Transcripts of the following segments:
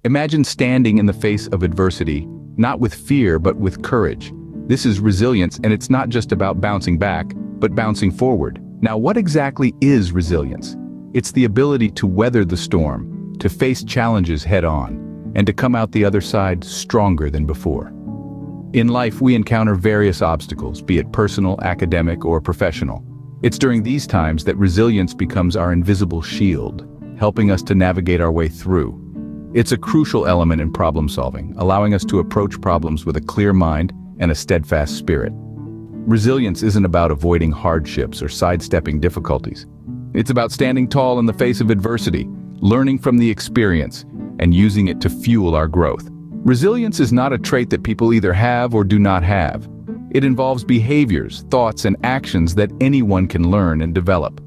Imagine standing in the face of adversity, not with fear but with courage. This is resilience, and it's not just about bouncing back, but bouncing forward. Now, what exactly is resilience? It's the ability to weather the storm, to face challenges head-on, and to come out the other side stronger than before. In life, we encounter various obstacles, be it personal, academic, or professional. It's during these times that resilience becomes our invisible shield, helping us to navigate our way through. It's a crucial element in problem solving, allowing us to approach problems with a clear mind and a steadfast spirit. Resilience isn't about avoiding hardships or sidestepping difficulties. It's about standing tall in the face of adversity, learning from the experience, and using it to fuel our growth. Resilience is not a trait that people either have or do not have. It involves behaviors, thoughts, and actions that anyone can learn and develop.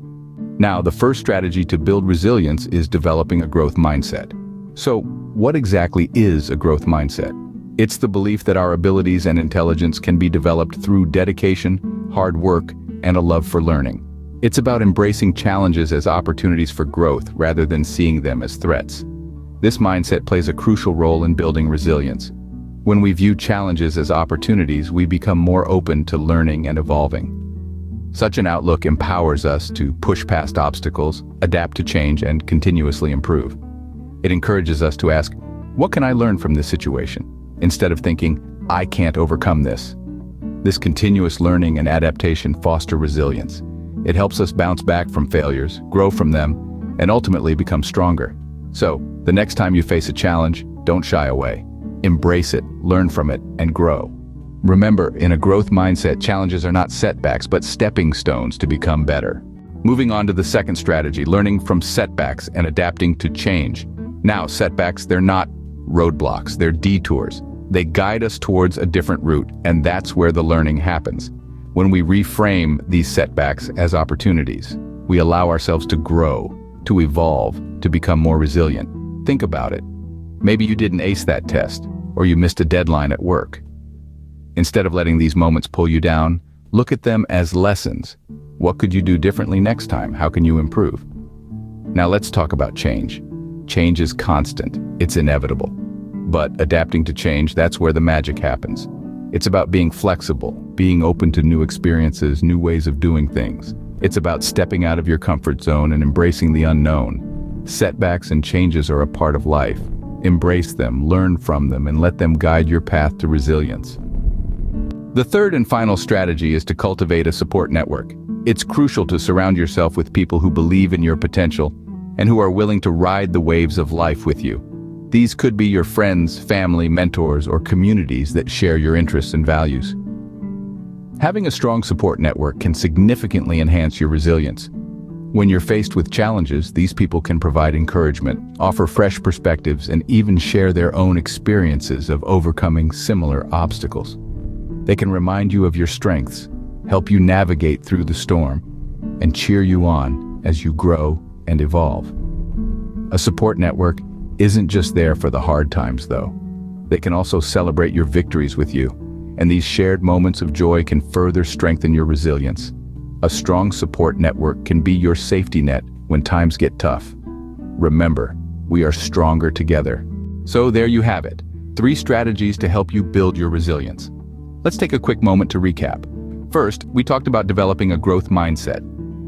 Now, the first strategy to build resilience is developing a growth mindset. So, what exactly is a growth mindset? It's the belief that our abilities and intelligence can be developed through dedication, hard work, and a love for learning. It's about embracing challenges as opportunities for growth rather than seeing them as threats. This mindset plays a crucial role in building resilience. When we view challenges as opportunities, we become more open to learning and evolving. Such an outlook empowers us to push past obstacles, adapt to change, and continuously improve. It encourages us to ask, what can I learn from this situation? Instead of thinking, I can't overcome this. This continuous learning and adaptation foster resilience. It helps us bounce back from failures, grow from them, and ultimately become stronger. So, the next time you face a challenge, don't shy away. Embrace it, learn from it, and grow. Remember, in a growth mindset, challenges are not setbacks, but stepping stones to become better. Moving on to the second strategy, learning from setbacks and adapting to change. Now, setbacks, they're not roadblocks, they're detours. They guide us towards a different route, and that's where the learning happens. When we reframe these setbacks as opportunities, we allow ourselves to grow, to evolve, to become more resilient. Think about it. Maybe you didn't ace that test, or you missed a deadline at work. Instead of letting these moments pull you down, look at them as lessons. What could you do differently next time? How can you improve? Now let's talk about change. Change is constant, it's inevitable. But adapting to change, that's where the magic happens. It's about being flexible, being open to new experiences, new ways of doing things. It's about stepping out of your comfort zone and embracing the unknown. Setbacks and changes are a part of life. Embrace them, learn from them, and let them guide your path to resilience. The third and final strategy is to cultivate a support network. It's crucial to surround yourself with people who believe in your potential and who are willing to ride the waves of life with you. These could be your friends, family, mentors, or communities that share your interests and values. Having a strong support network can significantly enhance your resilience. When you're faced with challenges, these people can provide encouragement, offer fresh perspectives, and even share their own experiences of overcoming similar obstacles. They can remind you of your strengths, help you navigate through the storm, and cheer you on as you grow and evolve. A support network isn't just there for the hard times, though. They can also celebrate your victories with you, and these shared moments of joy can further strengthen your resilience. A strong support network can be your safety net when times get tough. Remember, we are stronger together. So there you have it, 3 strategies to help you build your resilience. Let's take a quick moment to recap. First, we talked about developing a growth mindset.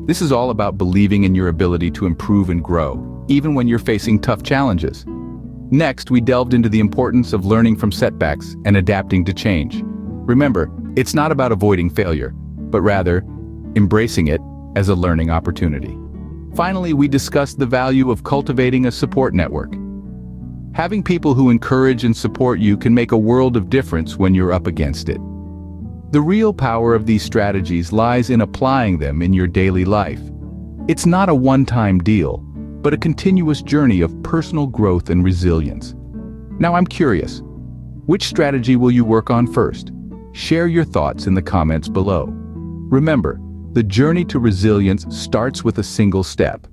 This is all about believing in your ability to improve and grow, even when you're facing tough challenges. Next, we delved into the importance of learning from setbacks and adapting to change. Remember, it's not about avoiding failure, but rather embracing it as a learning opportunity. Finally, we discussed the value of cultivating a support network. Having people who encourage and support you can make a world of difference when you're up against it. The real power of these strategies lies in applying them in your daily life. It's not a one-time deal, but a continuous journey of personal growth and resilience. Now I'm curious, which strategy will you work on first? Share your thoughts in the comments below. Remember, the journey to resilience starts with a single step.